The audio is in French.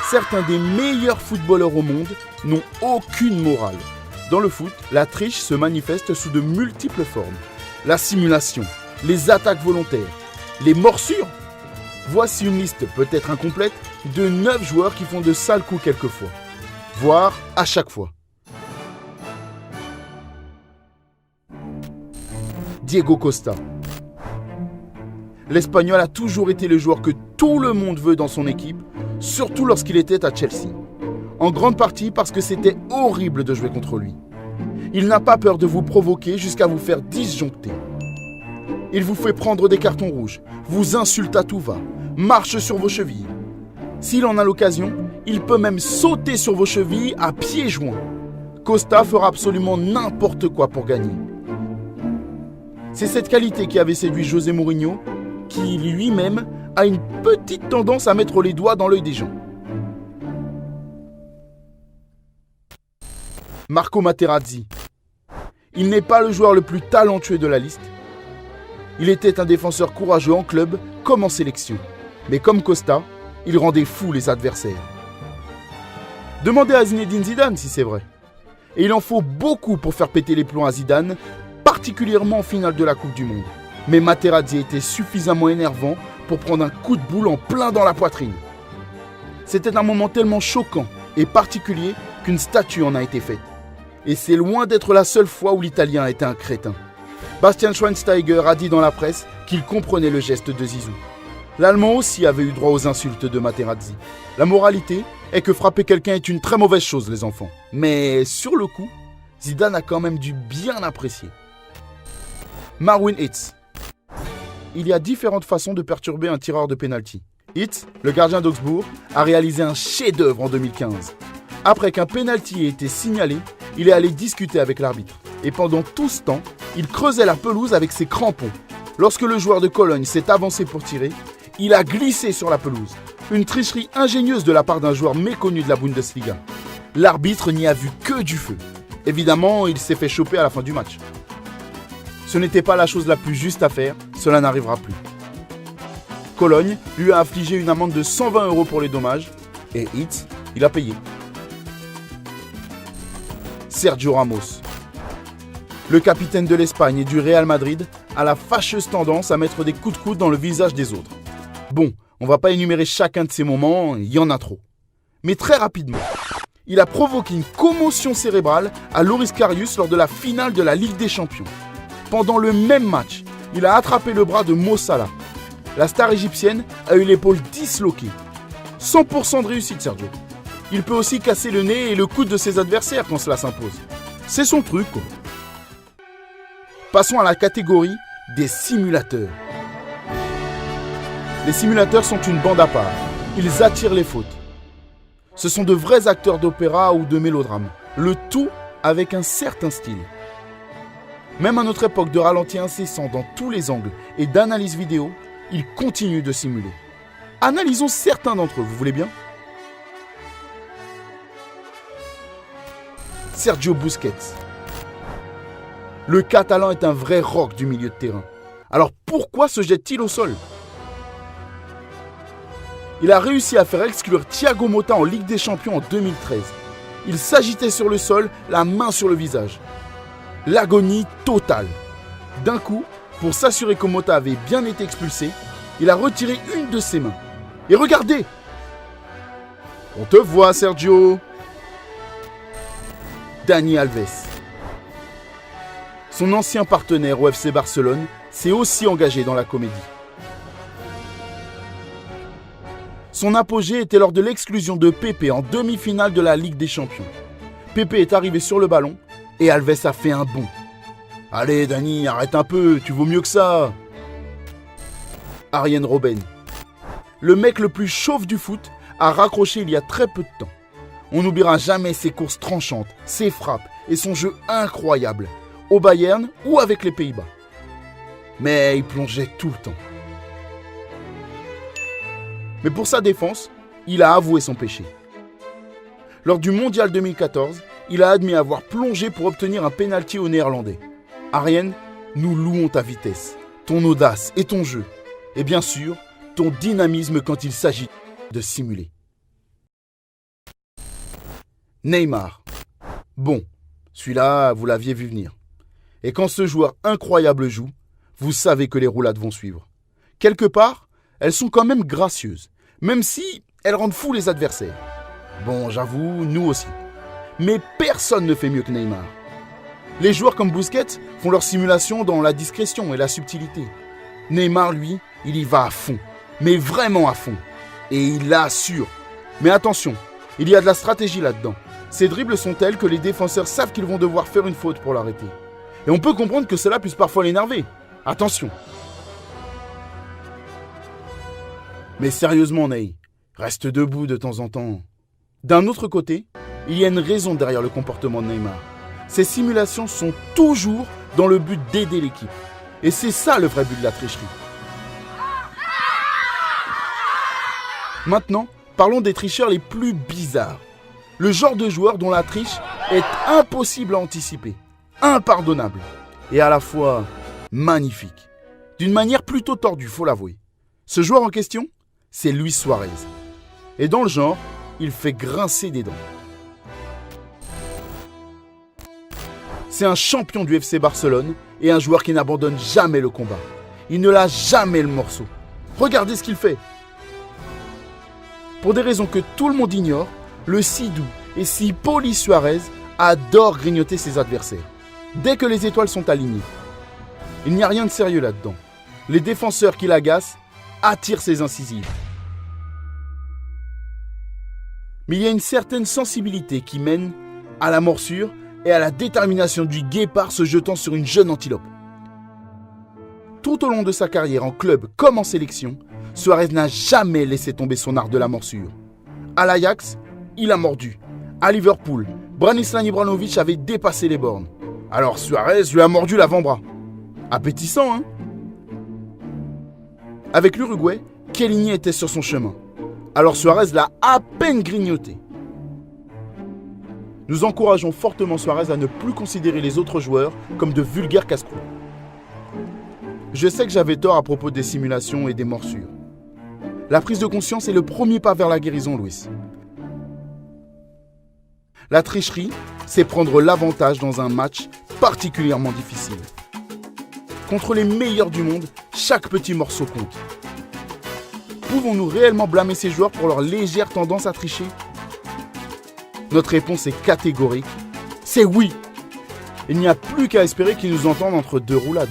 Certains des meilleurs footballeurs au monde n'ont aucune morale. Dans le foot, la triche se manifeste sous de multiples formes. La simulation, les attaques volontaires, les morsures. Voici une liste peut-être incomplète de 9 joueurs qui font de sales coups quelquefois, voire à chaque fois. Diego Costa. L'Espagnol a toujours été le joueur que tout le monde veut dans son équipe, surtout lorsqu'il était à Chelsea. En grande partie parce que c'était horrible de jouer contre lui. Il n'a pas peur de vous provoquer jusqu'à vous faire disjoncter. Il vous fait prendre des cartons rouges, vous insulte à tout va, marche sur vos chevilles. S'il en a l'occasion, il peut même sauter sur vos chevilles à pieds joints. Costa fera absolument n'importe quoi pour gagner. C'est cette qualité qui avait séduit José Mourinho, qui lui-même a une petite tendance à mettre les doigts dans l'œil des gens. Marco Materazzi. Il n'est pas le joueur le plus talentueux de la liste. Il était un défenseur courageux en club comme en sélection. Mais comme Costa, il rendait fou les adversaires. Demandez à Zinedine Zidane si c'est vrai. Et il en faut beaucoup pour faire péter les plombs à Zidane, particulièrement en finale de la Coupe du Monde. Mais Materazzi était suffisamment énervant pour prendre un coup de boule en plein dans la poitrine. C'était un moment tellement choquant et particulier qu'une statue en a été faite. Et c'est loin d'être la seule fois où l'Italien était un crétin. Bastian Schweinsteiger a dit dans la presse qu'il comprenait le geste de Zizou. L'Allemand aussi avait eu droit aux insultes de Materazzi. La moralité est que frapper quelqu'un est une très mauvaise chose, les enfants. Mais sur le coup, Zidane a quand même dû bien apprécier. Marwin Hitz. Il y a différentes façons de perturber un tireur de pénalty. Hitz, le gardien d'Augsbourg, a réalisé un chef-d'œuvre en 2015. Après qu'un pénalty ait été signalé, il est allé discuter avec l'arbitre. Et pendant tout ce temps, il creusait la pelouse avec ses crampons. Lorsque le joueur de Cologne s'est avancé pour tirer, il a glissé sur la pelouse. Une tricherie ingénieuse de la part d'un joueur méconnu de la Bundesliga. L'arbitre n'y a vu que du feu. Évidemment, il s'est fait choper à la fin du match. Ce n'était pas la chose la plus juste à faire, cela n'arrivera plus. Cologne lui a infligé une amende de 120 € pour les dommages, et Hitz, il a payé. Sergio Ramos. Le capitaine de l'Espagne et du Real Madrid a la fâcheuse tendance à mettre des coups de coude dans le visage des autres. Bon, on va pas énumérer chacun de ces moments, il y en a trop. Mais très rapidement, il a provoqué une commotion cérébrale à Loris Karius lors de la finale de la Ligue des Champions. Pendant le même match, il a attrapé le bras de Mo Salah. La star égyptienne a eu l'épaule disloquée. 100% de réussite, Sergio. Il peut aussi casser le nez et le coude de ses adversaires quand cela s'impose. C'est son truc, quoi. Passons à la catégorie des simulateurs. Les simulateurs sont une bande à part. Ils attirent les fautes. Ce sont de vrais acteurs d'opéra ou de mélodrame. Le tout avec un certain style. Même à notre époque de ralenti incessant dans tous les angles et d'analyse vidéo, ils continuent de simuler. Analysons certains d'entre eux, vous voulez bien ? Sergio Busquets. Le Catalan est un vrai roc du milieu de terrain. Alors pourquoi se jette-t-il au sol ? Il a réussi à faire exclure Thiago Motta en Ligue des Champions en 2013. Il s'agitait sur le sol, la main sur le visage. L'agonie totale. D'un coup, pour s'assurer que Motta avait bien été expulsé, il a retiré une de ses mains. Et regardez ! On te voit, Sergio. Dani Alves. Son ancien partenaire au FC Barcelone s'est aussi engagé dans la comédie. Son apogée était lors de l'exclusion de Pepe en demi-finale de la Ligue des Champions. Pepe est arrivé sur le ballon et Alves a fait un bond. « Allez Dani, arrête un peu, tu vaux mieux que ça !» Arjen Robben. Le mec le plus chauve du foot a raccroché il y a très peu de temps. On n'oubliera jamais ses courses tranchantes, ses frappes et son jeu incroyable, au Bayern ou avec les Pays-Bas. Mais il plongeait tout le temps. Mais pour sa défense, il a avoué son péché. Lors du Mondial 2014, il a admis avoir plongé pour obtenir un pénalty aux Néerlandais. Arjen, nous louons ta vitesse, ton audace et ton jeu. Et bien sûr, ton dynamisme quand il s'agit de simuler. Neymar. Bon, celui-là, vous l'aviez vu venir. Et quand ce joueur incroyable joue, vous savez que les roulades vont suivre. Quelque part, elles sont quand même gracieuses, même si elles rendent fous les adversaires. Bon, j'avoue, nous aussi. Mais personne ne fait mieux que Neymar. Les joueurs comme Busquets font leur simulation dans la discrétion et la subtilité. Neymar, lui, il y va à fond, mais vraiment à fond. Et il l'assure. Mais attention, il y a de la stratégie là-dedans. Ces dribbles sont tels que les défenseurs savent qu'ils vont devoir faire une faute pour l'arrêter. Et on peut comprendre que cela puisse parfois l'énerver. Attention. Mais sérieusement, Ney, reste debout de temps en temps. D'un autre côté, il y a une raison derrière le comportement de Neymar. Ces simulations sont toujours dans le but d'aider l'équipe. Et c'est ça le vrai but de la tricherie. Maintenant, parlons des tricheurs les plus bizarres. Le genre de joueur dont la triche est impossible à anticiper, impardonnable et à la fois magnifique. D'une manière plutôt tordue, faut l'avouer. Ce joueur en question, c'est Luis Suarez. Et dans le genre, il fait grincer des dents. C'est un champion du FC Barcelone et un joueur qui n'abandonne jamais le combat. Il ne lâche jamais le morceau. Regardez ce qu'il fait. Pour des raisons que tout le monde ignore, le si doux et si poli Suarez adore grignoter ses adversaires. Dès que les étoiles sont alignées. Il n'y a rien de sérieux là-dedans. Les défenseurs qui l'agacent attirent ses incisives. Mais il y a une certaine sensibilité qui mène à la morsure et à la détermination du guépard se jetant sur une jeune antilope. Tout au long de sa carrière en club comme en sélection, Suarez n'a jamais laissé tomber son art de la morsure. À l'Ajax, il a mordu. À Liverpool, Branislav Ibrahimovic avait dépassé les bornes. Alors Suarez lui a mordu l'avant-bras. Appétissant, hein? Avec l'Uruguay, Chiellini était sur son chemin. Alors Suarez l'a à peine grignoté. Nous encourageons fortement Suarez à ne plus considérer les autres joueurs comme de vulgaires casse-croûtes. Je sais que j'avais tort à propos des simulations et des morsures. La prise de conscience est le premier pas vers la guérison, Luis. La tricherie, c'est prendre l'avantage dans un match particulièrement difficile. Contre les meilleurs du monde, chaque petit morceau compte. Pouvons-nous réellement blâmer ces joueurs pour leur légère tendance à tricher? Notre réponse est catégorique. C'est oui. Il n'y a plus qu'à espérer qu'ils nous entendent entre deux roulades.